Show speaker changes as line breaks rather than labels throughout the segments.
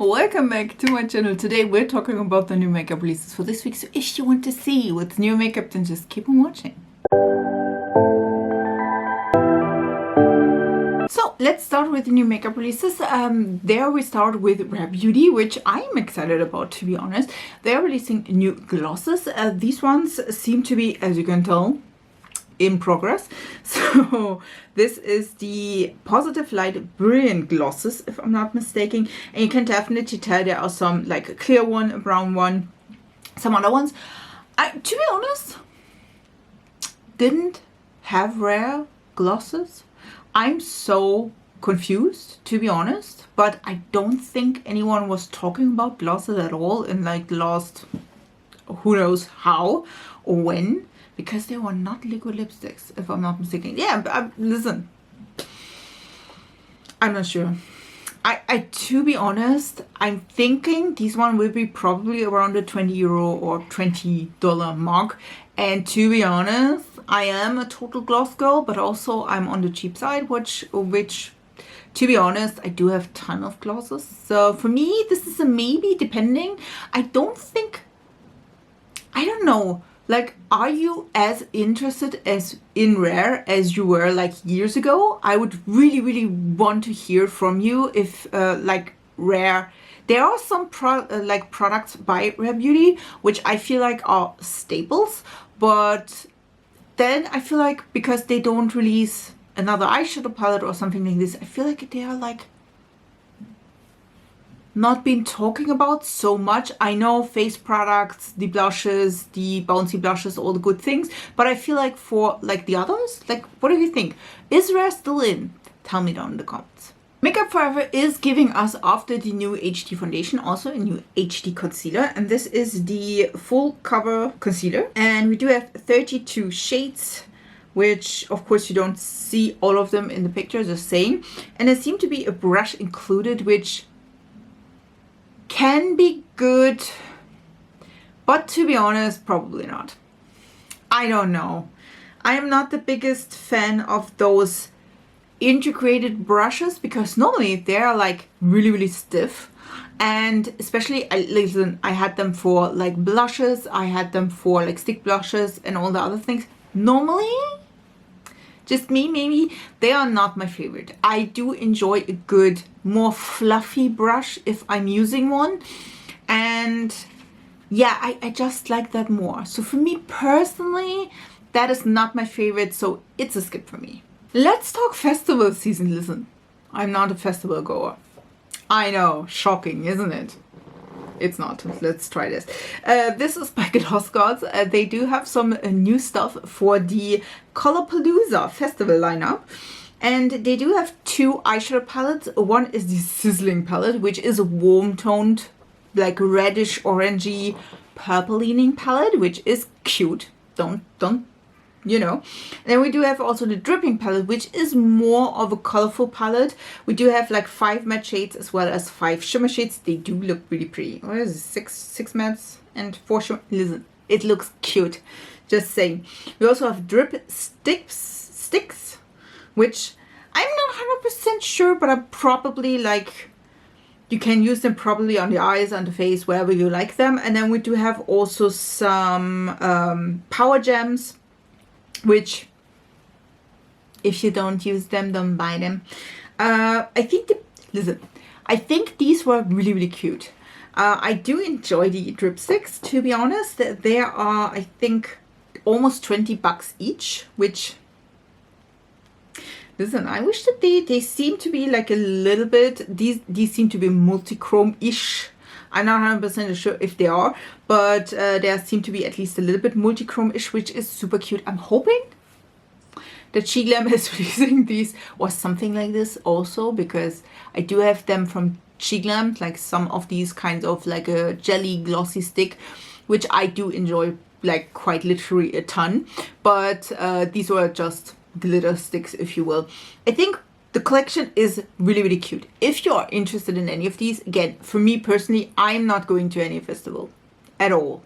Welcome back to my channel. Today we're talking about the new makeup releases for this week, so if you want to see what's new makeup, then just keep on watching. So let's start with the new makeup releases. There we start with Rare Beauty, which I'm excited about, to be honest. They're releasing new glosses. These ones seem to be, as you can tell, in progress. So this is the Positive Light Brilliant Glosses, if I'm not mistaken, and you can definitely tell there are some like a clear one, a brown one, some other ones. To be honest, didn't have Rare glosses. I'm so confused, to be honest, but I don't think anyone was talking about glosses at all in like the last who knows how or when, because they were not liquid lipsticks, if I'm not mistaken. Yeah, listen, I'm not sure. I to be honest, I'm thinking these one will be probably around the €20 or $20 mark. And to be honest, I am a total gloss girl, but also I'm on the cheap side, which to be honest, I do have a ton of glosses. So for me, this is a maybe, depending. I don't know. Like, are you as interested as in Rare as you were like years ago? I would really want to hear from you if like Rare. There are some products by Rare Beauty which I feel like are staples, but then I feel like because they don't release another eyeshadow palette or something like this, I feel like they are like not been talking about so much. I know face products, the blushes, the bouncy blushes, all the good things, but I feel like for like the others, like what do you think? Is Rare still in? Tell me down in the comments. Makeup Forever is giving us, after the new HD foundation, also a new HD concealer, and this is the full cover concealer, and we do have 32 shades, which of course you don't see all of them in the picture, just saying, and there seems to be a brush included which can be good, but to be honest, probably not. I don't know. I am not the biggest fan of those integrated brushes because normally they're like really stiff, and especially I had them for like blushes, I had them for like stick blushes and all the other things. Normally, just me, maybe, they are not my favorite. I do enjoy a good, more fluffy brush if I'm using one. And yeah, I just like that more. So for me personally, that is not my favorite, so it's a skip for me. Let's talk festival season. Listen, I'm not a festival goer. I know, shocking, isn't it? It's not. Let's try this. This is by Kosmetics. They do have some new stuff for the Colorpalooza festival lineup. And they do have two eyeshadow palettes. One is the Sizzling palette, which is a warm toned, like reddish, orangey, purple leaning palette, which is cute. Don't you know. And then we do have also the Dripping palette, which is more of a colorful palette. We do have like 5 matte shades as well as 5 shimmer shades. They do look really pretty. What is it? 6 mattes and 4 shimmer. Listen, it looks cute, just saying. We also have Drip Stix, which I'm not 100% sure, but I'm probably like, you can use them probably on the eyes, on the face, wherever you like them. And then we do have also some Power Gems, which if you don't use them, don't buy them. I think these were really cute. I do enjoy the dripsticks, to be honest. There are, I think, almost $20 each, which, listen, I wish that they seem to be like a little bit, these seem to be multi-chrome-ish. I'm not 100% sure if they are, but there seem to be at least a little bit multi-chrome-ish, which is super cute. I'm hoping that Glam is releasing these or something like this also, because I do have them from Glam, like some of these kinds of like a jelly glossy stick, which I do enjoy like quite literally a ton. But these were just glitter sticks, if you will. I think the collection is really cute. If you are interested in any of these, again, for me personally, I'm not going to any festival at all.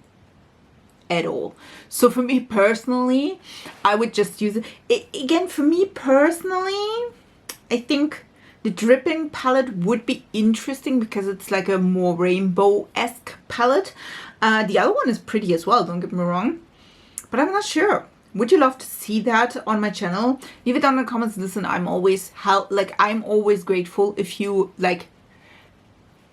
So for me personally, I would just use it. Again, for me personally, I think The Dripping palette would be interesting because it's like a more rainbow-esque palette. The other one is pretty as well, don't get me wrong. But I'm not sure. Would you love to see that on my channel? Leave it down in the comments. Listen, I'm always grateful if you like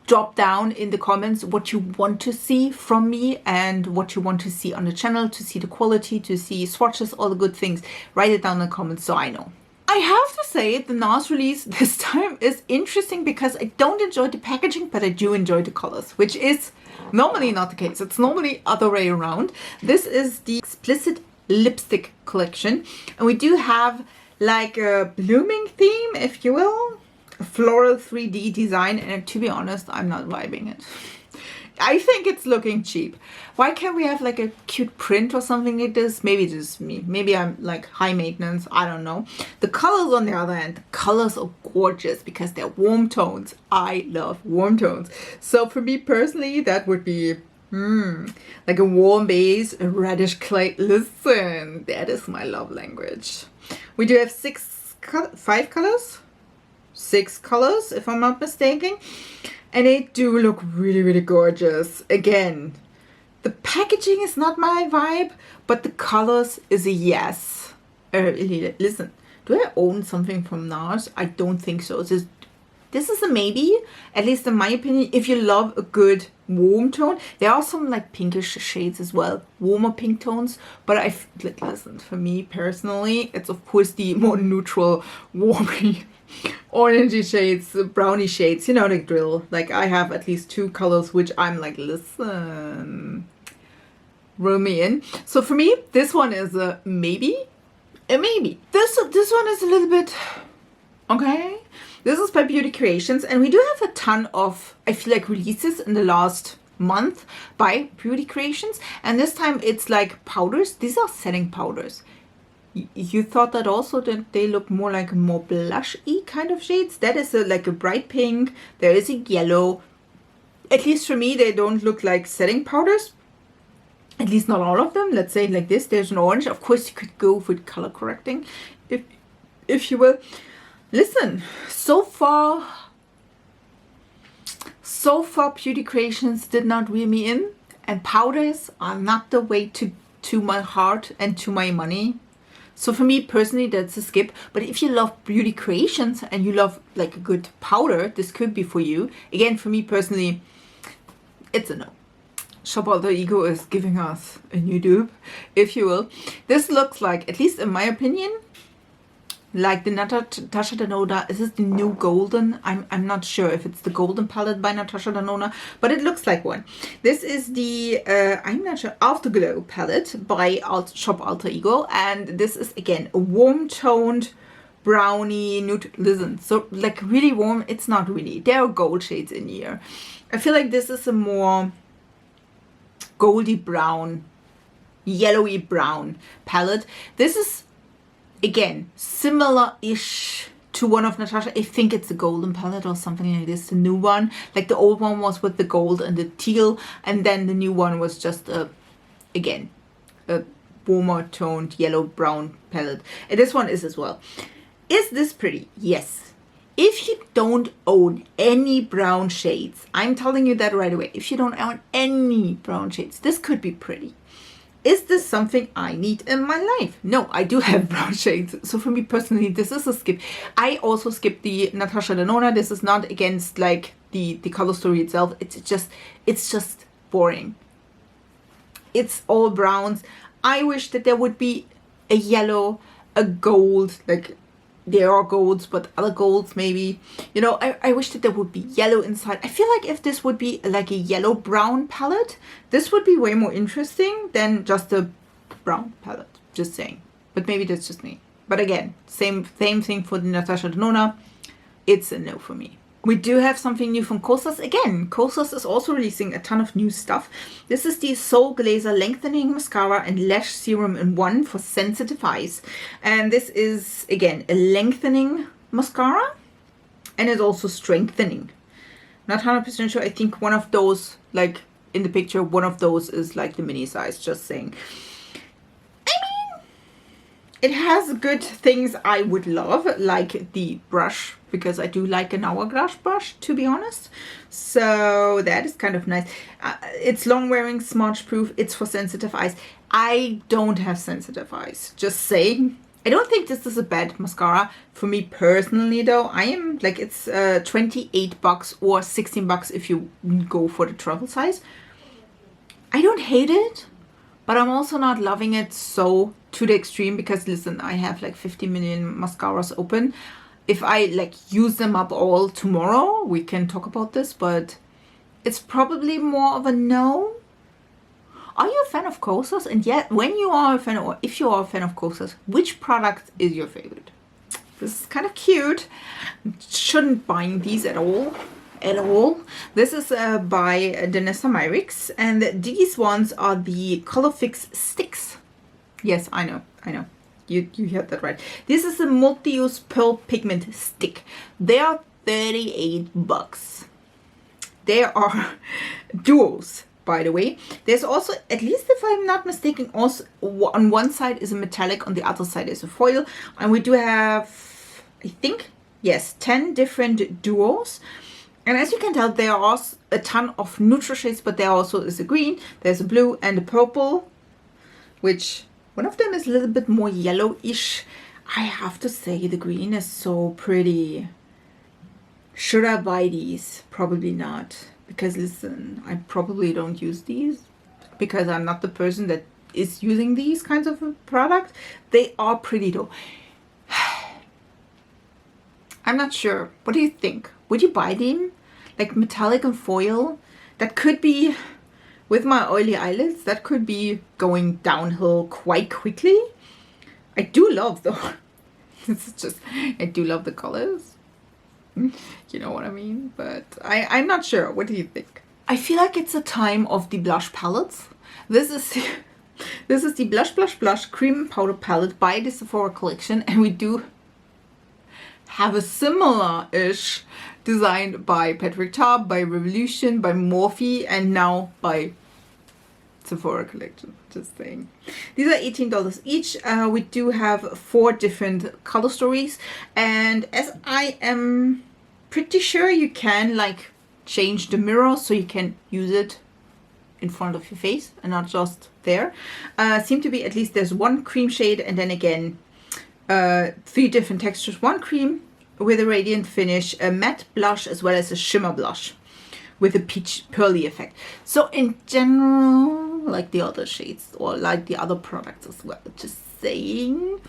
drop down in the comments what you want to see from me and what you want to see on the channel, to see the quality, to see swatches, all the good things. Write it down in the comments so I know. I have to say the NARS release this time is interesting because I don't enjoy the packaging, but I do enjoy the colors, which is normally not the case. It's normally other way around. This is the Explicit Lipstick collection, and we do have like a blooming theme, if you will, a floral 3D design, and to be honest, I'm not vibing it. I think it's looking cheap. Why can't we have like a cute print or something like this? Maybe it's just me. Maybe I'm like high maintenance. I don't know. The colors on the other hand, the colors are gorgeous because they're warm tones. I love warm tones. So for me personally, that would be like a warm base, a reddish clay. Listen, that is my love language. We do have 5 colors? 6 colors, if I'm not mistaken. And they do look really, really gorgeous. Again, the packaging is not my vibe, but the colors is a yes. Listen, do I own something from NARS? I don't think so. This is a maybe, at least in my opinion, if you love a good warm tone. There are some like pinkish shades as well, warmer pink tones, but like, listen, for me personally, it's of course the more neutral, warmy, orangey shades, brownie shades, you know the drill. Like I have at least 2 colors which I'm like, listen, roll me in. So for me, this one is a maybe. This one is a little bit okay. This is by Beauty Creations, and we do have a ton of, I feel like, releases in the last month by Beauty Creations, and this time it's like powders. These are setting powders. You thought that also, that they look more like more blush-y kind of shades? That is like a bright pink. There is a yellow. At least for me, they don't look like setting powders. At least not all of them. Let's say like this. There's an orange. Of course, you could go with color correcting, if you will. Listen, so far Beauty Creations did not reel me in, and powders are not the way to my heart and to my money. So for me personally, that's a skip. But if you love Beauty Creations and you love like a good powder, this could be for you. Again, for me personally, it's a no. Shop Alter Ego is giving us a new dupe, if you will. This looks like, at least in my opinion, like the Natasha Denona. Is this the new golden? I'm not sure if it's the golden palette by Natasha Denona, but it looks like one. This is the I'm not sure, Afterglow palette by Shop Alter Ego, and this is again a warm toned brownie nude. Listen, so like really warm. It's not really. There are gold shades in here. I feel like this is a more goldy brown, yellowy brown palette. This is again similar-ish to one of Natasha. I think it's a golden palette or something like this, the new one. Like the old one was with the gold and the teal, and then the new one was just again a warmer toned yellow brown palette. And this one is as well. Is this pretty? Yes. If you don't own any brown shades, I'm telling you that right away. If you don't own any brown shades, this could be pretty. Is this something I need in my life? No, I do have brown shades. So for me personally, this is a skip. I also skipped the Natasha Denona. This is not against like the color story itself. It's just boring. It's all browns. I wish that there would be a yellow, a gold, like there are golds, but other golds maybe. You know, I wish that there would be yellow inside. I feel like if this would be like a yellow brown palette, this would be way more interesting than just a brown palette. Just saying. But maybe that's just me. But again, same thing for the Natasha Denona. It's a no for me. We do have something new from Kosas. Again, Kosas is also releasing a ton of new stuff. This is the Soulgazer Lengthening Mascara and Lash Serum in one for sensitive eyes. And this is, again, a lengthening mascara. And it's also strengthening. Not 100% sure. I think one of those, like in the picture, one of those is like the mini size. Just saying. I mean, it has good things I would love, like the brush because I do like an hourglass brush, to be honest. So that is kind of nice. It's long wearing, smudge proof. It's for sensitive eyes. I don't have sensitive eyes, just saying. I don't think this is a bad mascara for me personally though. I am like, it's $28 or $16 if you go for the travel size. I don't hate it, but I'm also not loving it so to the extreme, because listen, I have like 50 million mascaras open. If I like use them up all tomorrow, we can talk about this, but it's probably more of a no. Are you a fan of Kosas? And yet, when you are a fan, or if you are a fan of Kosas, which product is your favorite? This is kind of cute. Shouldn't buy these at all. This is by Danessa Myricks, and these ones are the Colorfix Stix. Yes, I know. You heard that right. This is a multi-use pearl pigment stick. They are $38. They are duos, by the way. There's also, at least if I'm not mistaken, also on one side is a metallic, on the other side is a foil. And we do have, I think, yes, 10 different duos. And as you can tell, there are a ton of neutral shades, but there also is a green, there's a blue and a purple, which one of them is a little bit more yellowish. I have to say the green is so pretty. Should I buy these? Probably not. Because listen, I probably don't use these because I'm not the person that is using these kinds of products. They are pretty though. I'm not sure. What do you think? Would you buy them? Like metallic and foil? That could be, with my oily eyelids, that could be going downhill quite quickly. I do love though. It's just, I do love the colors. You know what I mean? But I'm not sure. What do you think? I feel like it's a time of the blush palettes. This is the Blush Cream Powder Palette by the Sephora collection, and we do have a similar-ish design by Bperfect, by Revolution, by Morphe, and now by Sephora collection. Just saying. These are $18 each. We do have 4 different color stories, and as I am pretty sure you can like change the mirror so you can use it in front of your face and not just there. Seem to be, at least there's 1 cream shade, and then again 3 different textures. 1 cream with a radiant finish, a matte blush, as well as a shimmer blush with a peach pearly effect. So in general, like the other shades or like the other products as well, just saying.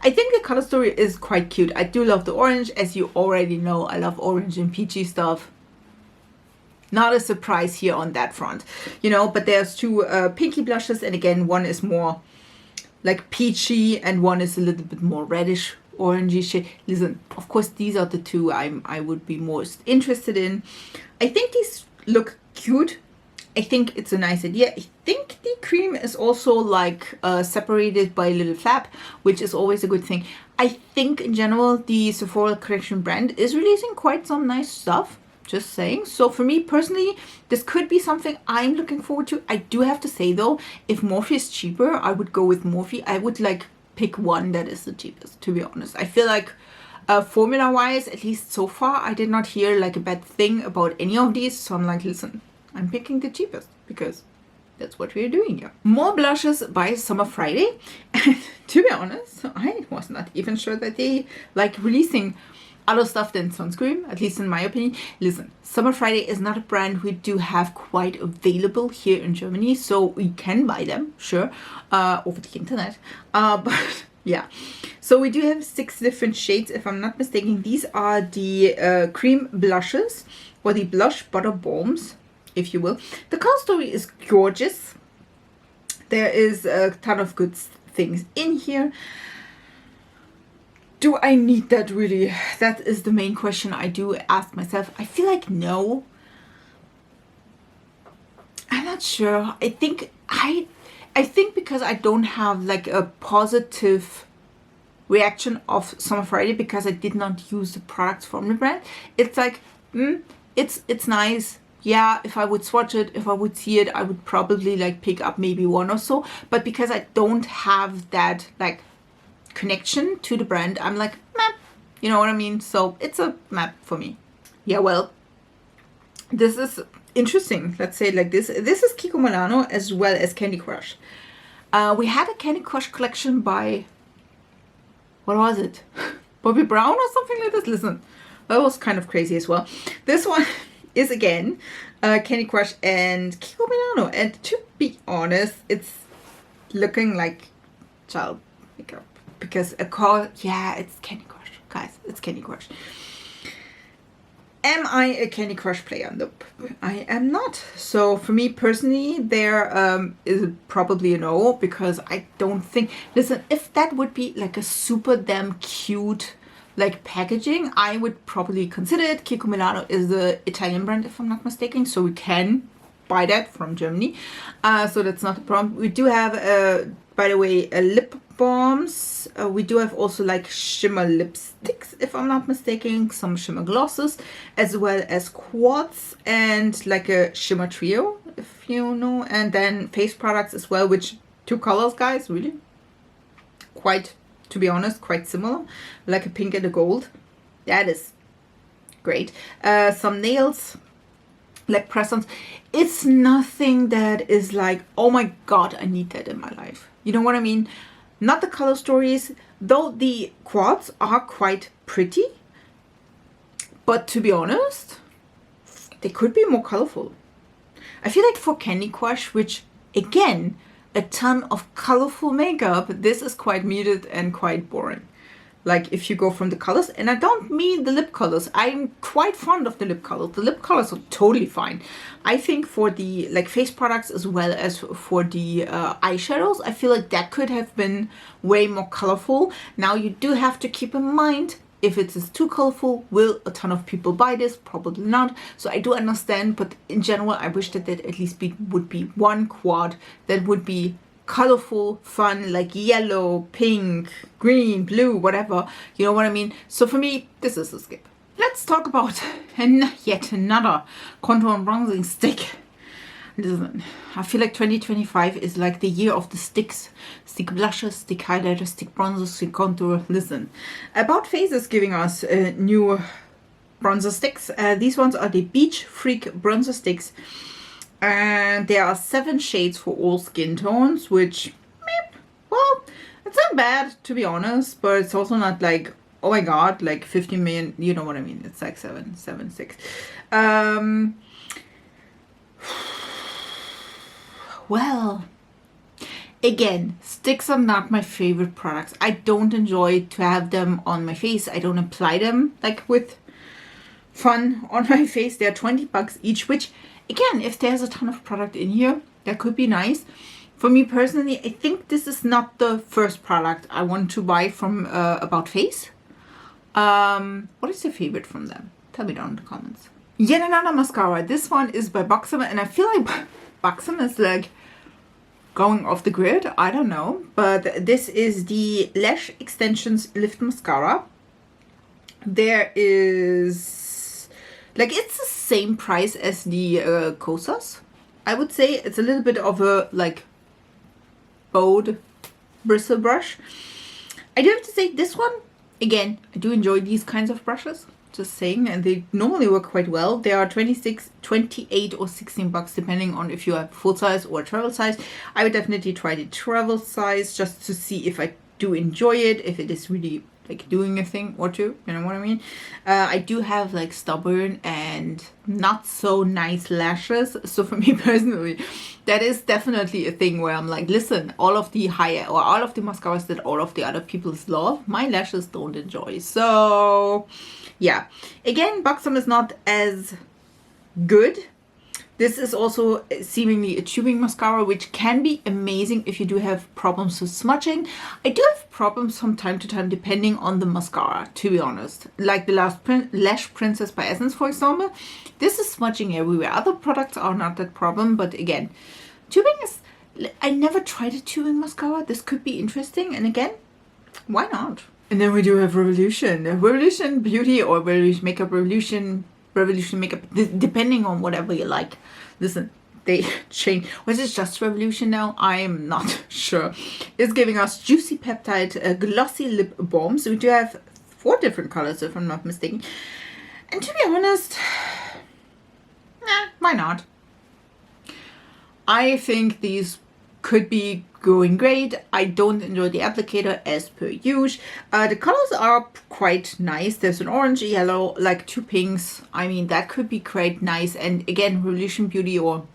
I think the color story is quite cute. I do love the orange. As you already know, I love orange and peachy stuff. Not a surprise here on that front, you know, but there's 2 pinky blushes, and again, one is more like peachy and one is a little bit more reddish orangey shade. Listen, of course these are the 2 I would be most interested in. I think these look cute. I think it's a nice idea. I think the cream is also like separated by a little flap, which is always a good thing. I think in general the Sephora collection brand is releasing quite some nice stuff, just saying. So for me personally, this could be something I'm looking forward to. I do have to say though, if Morphe is cheaper, I would go with Morphe. I would like pick one that is the cheapest, to be honest. I feel like formula wise, at least so far, I did not hear like a bad thing about any of these. So I'm like, listen, I'm picking the cheapest because that's what we're doing here. More blushes by Summer Friday. And to be honest, I was not even sure that they like releasing other stuff than sunscreen, at least in my opinion. Listen, Summer Friday is not a brand we do have quite available here in Germany, so we can buy them, sure, over the internet. But yeah, so we do have 6 different shades, if I'm not mistaken. These are the cream blushes, or the blush butter balms, if you will. The color story is gorgeous. There is a ton of good things in here. Do I need that really? That is the main question I do ask myself. I feel like no. I'm not sure. I think because I don't have like a positive reaction of Summer Friday because I did not use the products from the brand. It's like, it's nice. Yeah, if I would swatch it, if I would see it, I would probably like pick up maybe 1 or so. But because I don't have that like connection to the brand, I'm like, meh, You know what I mean? So it's a map for me. Yeah, well, this is interesting. Let's say it like this. This is Kiko Milano as well as Candy Crush. We had a Candy Crush collection by, what was it? Bobbi Brown or something like this? Listen, that was kind of crazy as well. This one is again Candy Crush and Kiko Milano. And to be honest, it's looking like child makeup. Because yeah, it's Candy Crush. Guys, it's Candy Crush. Am I a Candy Crush player? Nope, I am not. So for me personally, there is probably a no, because I don't think, listen, if that would be like a super damn cute like packaging, I would probably consider it. Kiko Milano is the Italian brand, if I'm not mistaken, so we can buy that from Germany. So that's not a problem. We do have, by the way, a lip balms. We do have also like shimmer lipsticks, if I'm not mistaken, some shimmer glosses, as well as quads and like a shimmer trio, if you know, and then face products as well, which 2 colors, guys, really quite, to be honest, quite similar, like a pink and a gold. That is great. Some nails, like press-ons. It's nothing that is like, oh my god, I need that in my life. You know what I mean? Not the color stories, though the quads are quite pretty. But to be honest, they could be more colorful. I feel like for Candy Crush, which again, a ton of colorful makeup, this is quite muted and quite boring. Like if you go from the colors, and I don't mean the lip colors, I'm quite fond of the lip colors. The lip colors are totally fine. I think for the like face products as well as for the eyeshadows, I feel like that could have been way more colorful. Now you do have to keep in mind, if it is too colorful, will a ton of people buy this? Probably not. So I do understand, but in general, I wish that there at least would be one quad that would be colorful, fun, like yellow, pink, green, blue, whatever. You know what I mean? So for me, this is a skip. Let's talk about yet another contour and bronzing stick. Listen, I feel like 2025 is like the year of the sticks. Stick blushes, stick highlighters, stick bronzers, stick contour. Listen, About Face is giving us new bronzer sticks. These ones are the Beach Freak bronzer sticks. And there are 7 shades for all skin tones, which, well, it's not bad, to be honest, but it's also not like, oh my god, like 50 million, you know what I mean? It's like 7, 6. Well, again, sticks are not my favorite products. I don't enjoy to have them on my face. I don't apply them like with fun on my face. They're 20 bucks each, which again, if there's a ton of product in here, that could be nice. For me personally, I think this is not the first product I want to buy from About Face. What is your favorite from them? Tell me down in the comments. Yet another mascara. This one is by Buxom, and I feel like Buxom is like going off the grid. I don't know. But this is the Lash Extensions Lift Mascara. There is, like, it's the same price as the Kosas. I would say it's a little bit of a like bowed bristle brush. I do have to say this one, again, I do enjoy these kinds of brushes, just saying, and they normally work quite well. They are 26, 28 or 16 bucks depending on if you have full size or travel size. I would definitely try the travel size just to see if I do enjoy it, if it is really like doing a thing or two, you know what I mean? I do have like stubborn and not so nice lashes, so for me personally, that is definitely a thing where I'm like, listen, all of the higher or all of the mascaras that all of the other people's love, my lashes don't enjoy. So yeah, again, Buxom is not as good. This is also seemingly a tubing mascara, which can be amazing if you do have problems with smudging. I do have problems from time to time depending on the mascara, to be honest. Like the Lash Princess by Essence, for example. This is smudging everywhere. Other products are not that problem, but again, tubing is... I never tried a tubing mascara. This could be interesting, and again, why not? And then we do have Revolution. Revolution Beauty or Revolution Makeup Revolution Makeup, depending on whatever you like. Listen, they change. Was it just Revolution now? I'm not sure. It's giving us Juicy Peptide Glossy Lip Balm. So we do have 4 different colors if I'm not mistaken. And to be honest, why not? I think these could be going great. I don't enjoy the applicator as per usual. The colors are quite nice. There's an orange, yellow, like 2 pinks. I mean, that could be quite nice. And again, Revolution Beauty or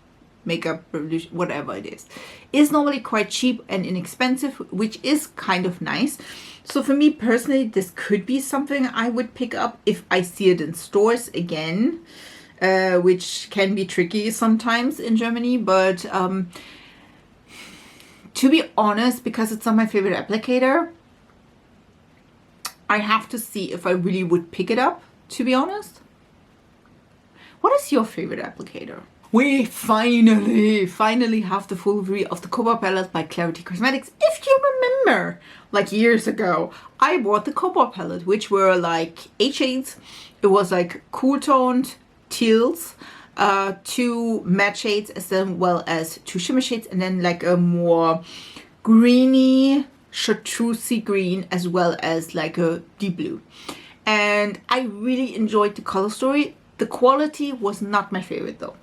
Makeup Revolution, whatever it is normally quite cheap and inexpensive, which is kind of nice. So for me personally, this could be something I would pick up if I see it in stores again, which can be tricky sometimes in Germany. But to be honest, because it's not my favorite applicator, I have to see if I really would pick it up, to be honest. What is your favorite applicator? We finally have the full review of the Cobra palette by Klarity Cosmetics. If you remember, like years ago, I bought the Cobra palette, which were like 8 shades. It was like cool toned teals, 2 matte shades, as well as 2 shimmer shades, and then like a more greeny chartreusey green, as well as like a deep blue. And I really enjoyed the color story. The quality was not my favorite though.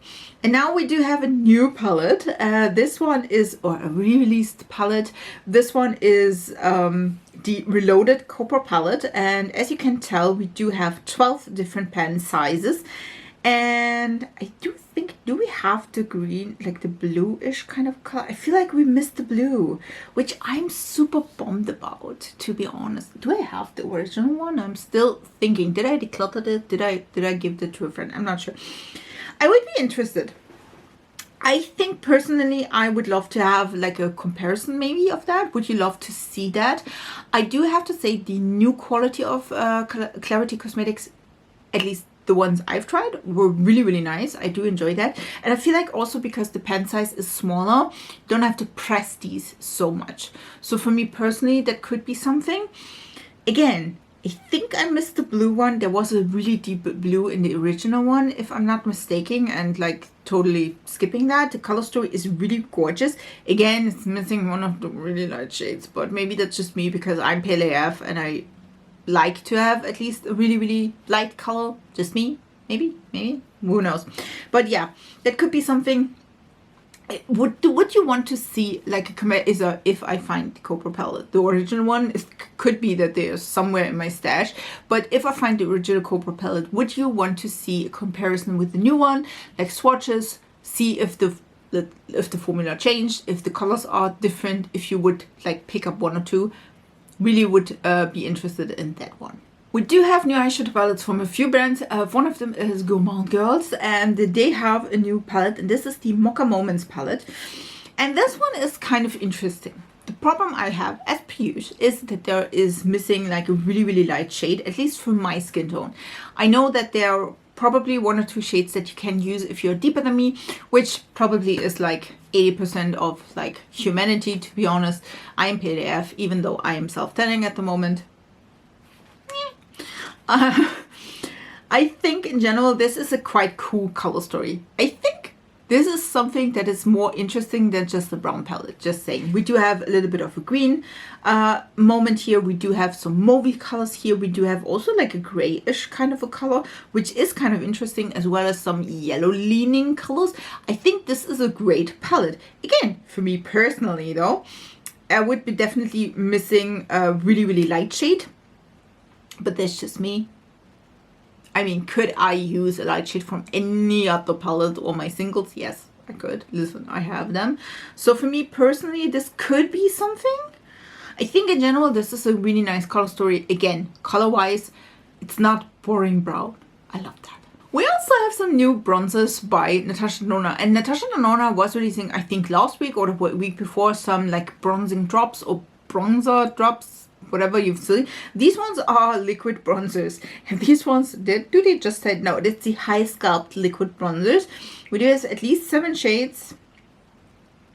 And now we do have a new palette. This one is, or a re-released palette. This one is the Reloaded Cobra palette. And as you can tell, we do have 12 different pen sizes. And I do think, do we have the green, like the bluish kind of color? I feel like we missed the blue, which I'm super bummed about, to be honest. Do I have the original one? I'm still thinking, did I declutter it? Did I give it to a friend? I'm not sure. I would be interested. I think personally, I would love to have like a comparison maybe of that. Would you love to see that? I do have to say the new quality of Klarity Cosmetics, at least the ones I've tried, were really, really nice. I do enjoy that. And I feel like also because the pen size is smaller, you don't have to press these so much. So for me personally, that could be something. Again, I think I missed the blue one. There was a really deep blue in the original one, if I'm not mistaken, and like totally skipping that. The color story is really gorgeous. Again, it's missing one of the really light shades, but maybe that's just me because I'm pale AF and I like to have at least a really, really light color. Just me, maybe, who knows. But yeah, that could be something. Would you want to see like a if I find the Cobra palette, the original one, it could be that there's somewhere in my stash, but if I find the original Cobra palette, would you want to see a comparison with the new one, like swatches, see if the formula changed, if the colors are different, if you would like pick up 1 or 2? Really would be interested in that one. We do have new eyeshadow palettes from a few brands. One of them is Gourmande Girls, and they have a new palette, and this is the Mocha Moments palette. And this one is kind of interesting. The problem I have, as per usual, is that there is missing like a really, really light shade, at least for my skin tone. I know that there are probably 1 or 2 shades that you can use if you're deeper than me, which probably is like 80% of like humanity, to be honest. I am pale AF, even though I am self-tanning at the moment. I think in general this is a quite cool color story. I think this is something that is more interesting than just the brown palette, just saying. We do have a little bit of a green moment here. We do have some mauve colors here. We do have also like a grayish kind of a color, which is kind of interesting, as well as some yellow leaning colors. I think this is a great palette. Again, for me personally though, I would be definitely missing a really, really light shade. But that's just me. I mean, could I use a light shade from any other palette or my singles? Yes, I could. Listen, I have them. So for me personally, this could be something. I think in general, this is a really nice color story. Again, color-wise, it's not boring brown. I love that. We also have some new bronzers by Natasha Denona. And Natasha Denona was releasing, I think last week or the week before, some like bronzing drops or bronzer drops, whatever you've seen. These ones are liquid bronzers, and these ones, they just said no, it's the high sculpt liquid bronzers. We do have at least 7 shades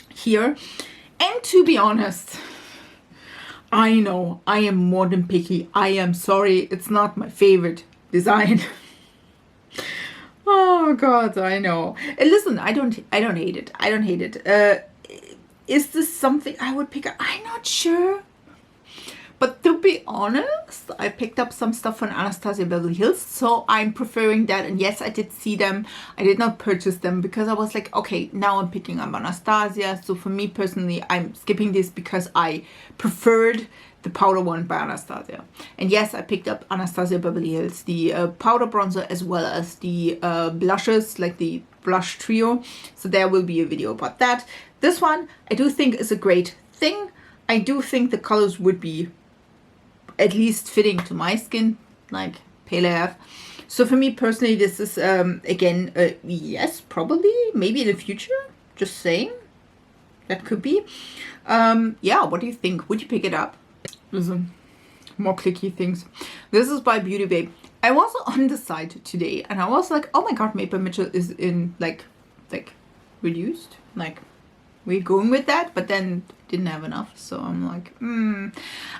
here, and to be honest, I know I am more than picky. I am sorry, it's not my favorite design. Oh god, I know. And listen, I don't hate it. I don't hate it. Is this something I would pick up? I'm not sure. But to be honest, I picked up some stuff from Anastasia Beverly Hills, so I'm preferring that. And yes, I did see them. I did not purchase them because I was like, okay, now I'm picking up Anastasia. So for me personally, I'm skipping this because I preferred the powder one by Anastasia. And yes, I picked up Anastasia Beverly Hills, the powder bronzer, as well as the blushes, like the blush trio. So there will be a video about that. This one I do think is a great thing. I do think the colors would be at least fitting to my skin, like pale AF. So for me personally, this is again yes, probably, maybe in the future, just saying, that could be. Yeah, what do you think? Would you pick it up? Listen, more clicky things. This is by Beauty Babe. I was on the site today and I was like, oh my god, Maple Mitchell is in like reduced, like we're going with that, but then didn't have enough, so I'm like,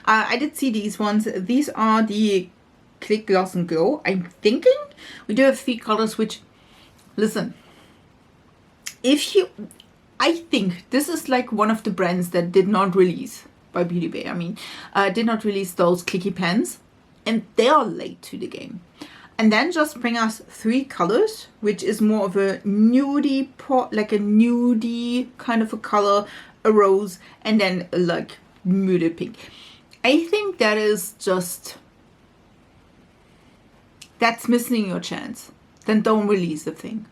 I did see these ones. These are the Click Gloss and Glow. I'm thinking we do have 3 colors, which, listen, I think this is like one of the brands that did not release, by Beauty Bay, I mean, did not release those clicky pens, and they are late to the game. And then just bring us 3 colors, which is more of a nudie, like a nudie kind of a color, a rose, and then like muted pink. I think that is just, that's missing your chance. Then don't release the thing.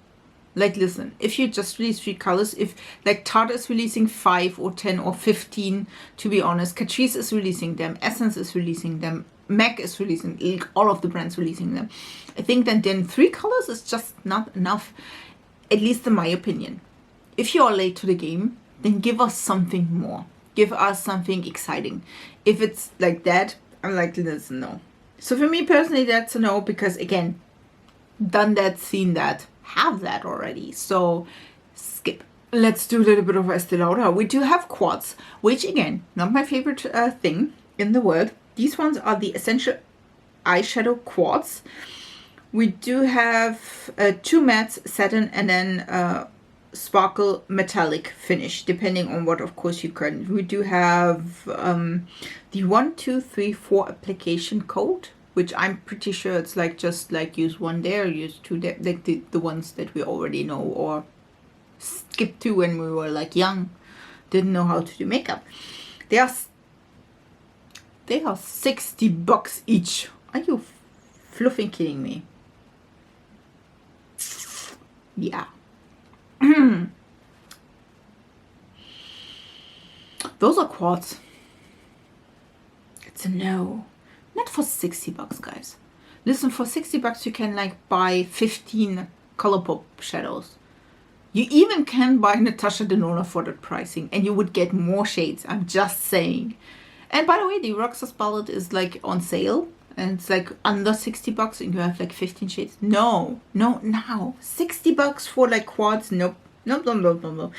Like, listen, if you just release 3 colors, if like Tarte is releasing 5 or 10 or 15, to be honest, Catrice is releasing them, Essence is releasing them, MAC is releasing, all of the brands releasing them. I think that then 3 colors is just not enough, at least in my opinion. If you are late to the game, then give us something more. Give us something exciting. If it's like that, I'm like, listen, no. So for me personally, that's a no, because again, done that, seen that, have that already. So skip. Let's do a little bit of Estee Lauder. We do have quads, which again, not my favorite thing in the world. These ones are the Essential Eyeshadow Quads. We do have 2 mattes, satin, and then sparkle metallic finish, depending on what, of course, you can. We do have the 1, 2, 3, 4 application code, which I'm pretty sure it's like just like use 1 there, use 2 there, like the ones that we already know or skipped to when we were like young, didn't know how to do makeup. They are $60 each. Are you fluffing kidding me? Yeah. Those are quads. It's a no. Not for $60, guys. Listen, for $60 you can like buy 15 Colourpop shadows. You even can buy Natasha Denona for that pricing, and you would get more shades. I'm just saying. And by the way, the Roxas palette is like on sale, and it's like under $60, and you have like 15 shades. No, now $60 for like quads. Nope. No.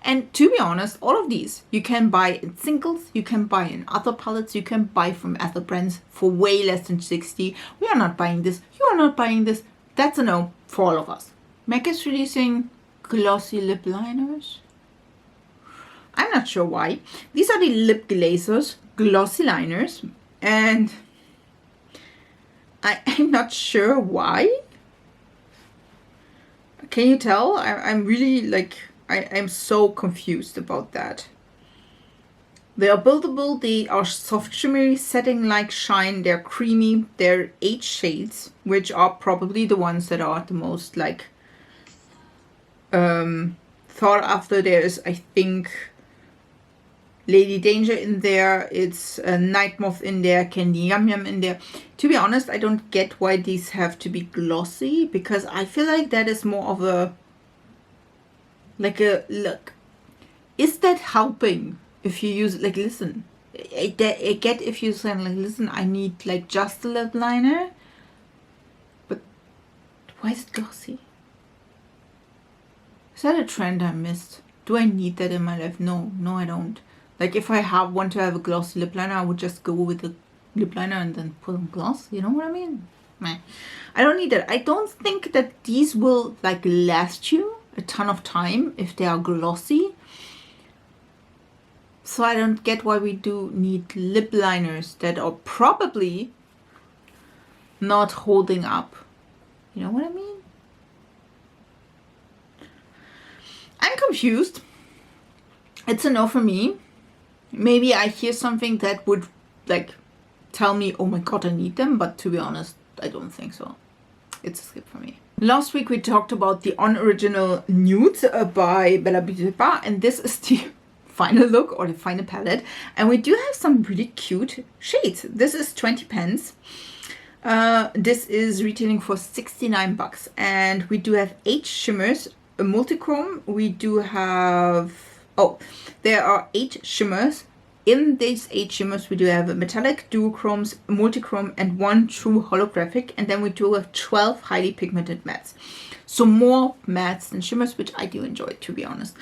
And to be honest, all of these you can buy in singles, you can buy in other palettes, you can buy from other brands for way less than 60. We are not buying this. You are not buying this. That's a no for all of us. MAC is releasing glossy lip liners. I'm not sure why. These are the Lipglazers glossy liners, and I'm not sure why. Can you tell? I'm really like, I'm so confused about that. They are buildable, they are soft shimmery, setting like shine, they're creamy, they're 8 shades, which are probably the ones that are the most like thought after. There's, I think, Lady Danger in there, it's Night Moth in there, Candy Yum Yum in there. To be honest, I don't get why these have to be glossy, because I feel like that is more of a, like a, look, is that helping if you use, like, listen, I get if you say, like, listen, I need like just a lip liner, but why is it glossy? Is that a trend I missed? Do I need that in my life? No, I don't. Like, if I want to have a glossy lip liner, I would just go with the lip liner and then put on gloss. You know what I mean? Meh. I don't need that. I don't think that these will like last you a ton of time if they are glossy. So I don't get why we do need lip liners that are probably not holding up. You know what I mean? I'm confused. It's a no for me. Maybe I hear something that would like tell me, oh my god, I need them, but to be honest, I don't think so. It's a skip for me. Last week we talked about the Unoriginal Nudes by Beaute, and this is the final look or the final palette, and we do have some really cute shades. This is 20 pence. This is retailing for 69 bucks, and we do have 8 shimmers, a multichrome. We do have, oh, there are 8 shimmers. In these 8 shimmers, we do have a metallic, duochromes, multichrome, and 1 true holographic. And then we do have 12 highly pigmented mattes. So more mattes than shimmers, which I do enjoy, to be honest.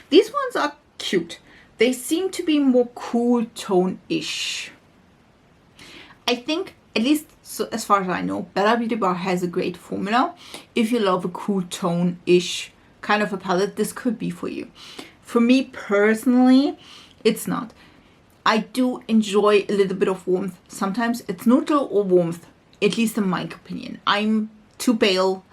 These ones are cute. They seem to be more cool tone-ish. I think, at least so as far as I know, Beaute has a great formula. If you love a cool tone-ish kind of a palette, this could be for you. For me personally, it's not. I do enjoy a little bit of warmth. Sometimes it's neutral or warmth, at least in my opinion. I'm too pale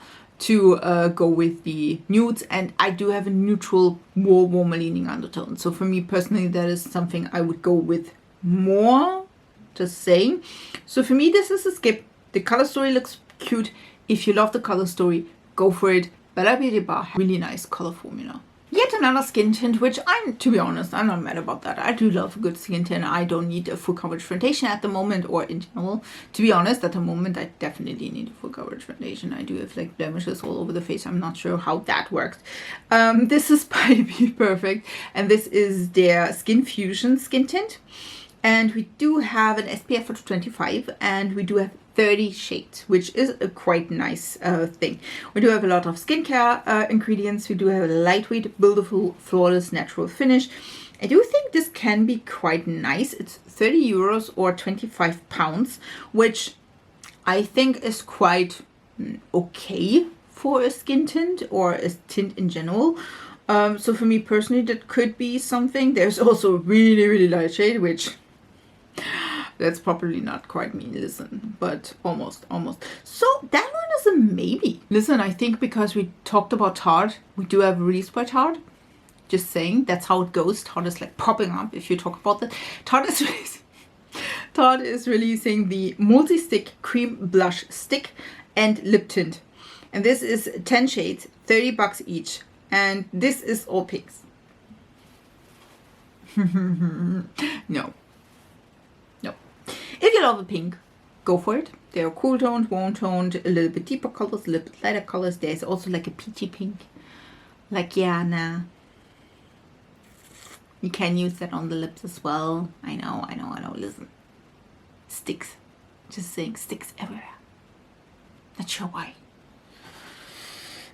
to go with the nudes, and I do have a neutral, more warmer leaning undertone. So for me personally, that is something I would go with more, just saying. So for me, this is a skip. The color story looks cute. If you love the color story, go for it. Beaute, really nice color formula. Yet another skin tint, which to be honest, I'm not mad about that. I do love a good skin tint. I don't need a full coverage foundation at the moment, or in general. To be honest, at the moment, I definitely need a full coverage foundation. I do have like blemishes all over the face. I'm not sure how that works. This is by Bperfect, and this is their Skin Fusion skin tint. And we do have an SPF of 25, and we do have 30 shades, which is a quite nice thing. We do have a lot of skincare ingredients. We do have a lightweight, buildable, flawless, natural finish. I do think this can be quite nice. It's 30 euros or 25 pounds, which I think is quite okay for a skin tint or a tint in general. So for me personally, that could be something. There's also a really, really light shade, which that's probably not quite me, listen, but almost. So that one is a maybe. Listen, I think because we talked about Tarte, we do have a release by Tarte. Just saying, that's how it goes. Tarte is like popping up if you talk about that. Tarte is releasing the multi-stick cream blush stick and lip tint. And this is 10 shades, 30 bucks each. And this is all pinks. No. If you love a pink, go for it. There are cool toned, warm toned, a little bit deeper colors, a little bit lighter colors. There's also like a peachy pink. Like, yeah, nah. You can use that on the lips as well. I know. Listen. Stix. Just saying, Stix everywhere. Not sure why.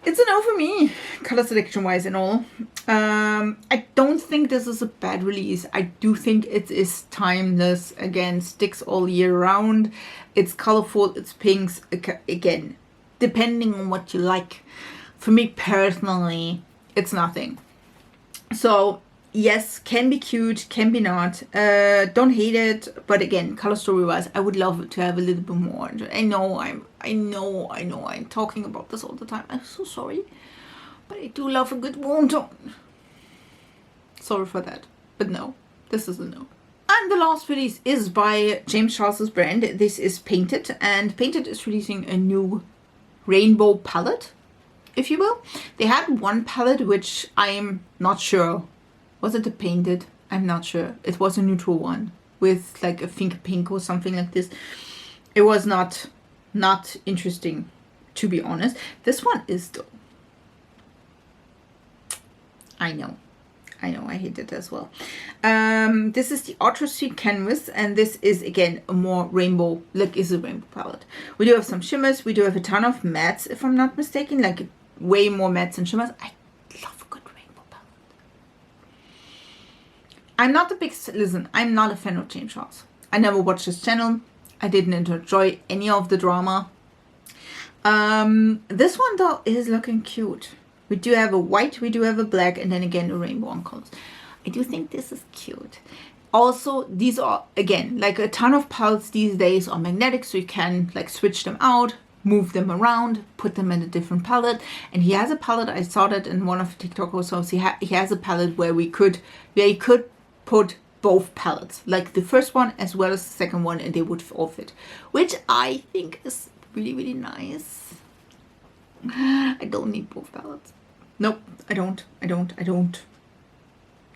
It's a no for me, color selection wise and all. I don't think this is a bad release. I do think it is timeless. Again, Stix all year round. It's colorful, it's pinks. Again, depending on what you like. For me personally, it's nothing. So yes, can be cute, can be not. Don't hate it, but again, color story wise, I would love to have a little bit more. I know I'm talking about this all the time. I'm so sorry, but I do love a good warm tone. Sorry for that, but no, this is a no. And the last release is by James Charles's brand. This is Painted, and Painted is releasing a new rainbow palette, if you will. They had one palette which I'm not sure. Was it a Painted? I'm not sure. It was a neutral one with like a pink or something like this. It was not interesting, to be honest. This one is though. I know, I hate it as well. This is the Ultra Sweet Canvas, and this is again a more rainbow, like is a rainbow palette. We do have some shimmers, we do have a ton of mattes, if I'm not mistaken, like way more mattes and shimmers. I love a good rainbow palette. I'm not a fan of James Charles. I never watched his channel. I didn't enjoy any of the drama. This one though is looking cute. We do have a white, we do have a black, and then again a rainbow on colors. I do think this is cute. Also, these are, again, like a ton of palettes these days are magnetic, so you can like switch them out, move them around, put them in a different palette. And he has a palette, I saw that in one of the TikTok also, he has a palette where he could put both palettes, like the first one as well as the second one, and they would all fit, which I think is really, really nice. I don't need both palettes. Nope, I don't.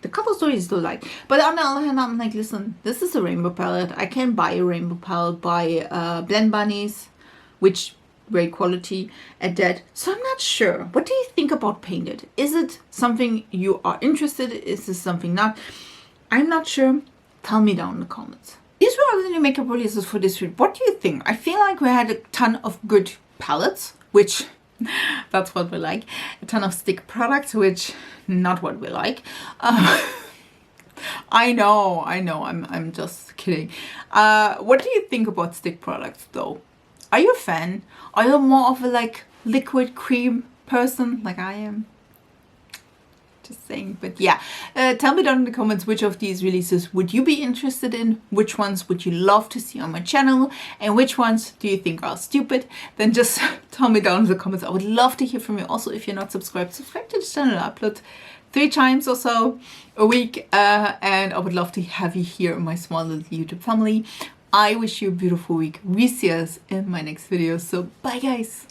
The cover story is still like, but on the other hand, I'm like, listen, this is a rainbow palette. I can buy a rainbow palette by Blend Bunnies, which great quality at that. So I'm not sure. What do you think about Painted? Is it something you are interested in? Is this something not? I'm not sure. Tell me down in the comments. These were the new makeup releases for this week. What do you think? I feel like we had a ton of good palettes, which that's what we like. A ton of stick products, which not what we like. I know, I'm just kidding. What do you think about stick products though? Are you a fan? Are you more of a like liquid cream person like I am? Just saying. But yeah, tell me down in the comments which of these releases would you be interested in, which ones would you love to see on my channel, and which ones do you think are stupid. Then just tell me down in the comments. I would love to hear from you. Also, if you're not subscribed, subscribe to the channel. I upload 3 times or so a week, and I would love to have you here in my small little YouTube family. I wish you a beautiful week. We see us in my next video. So bye guys.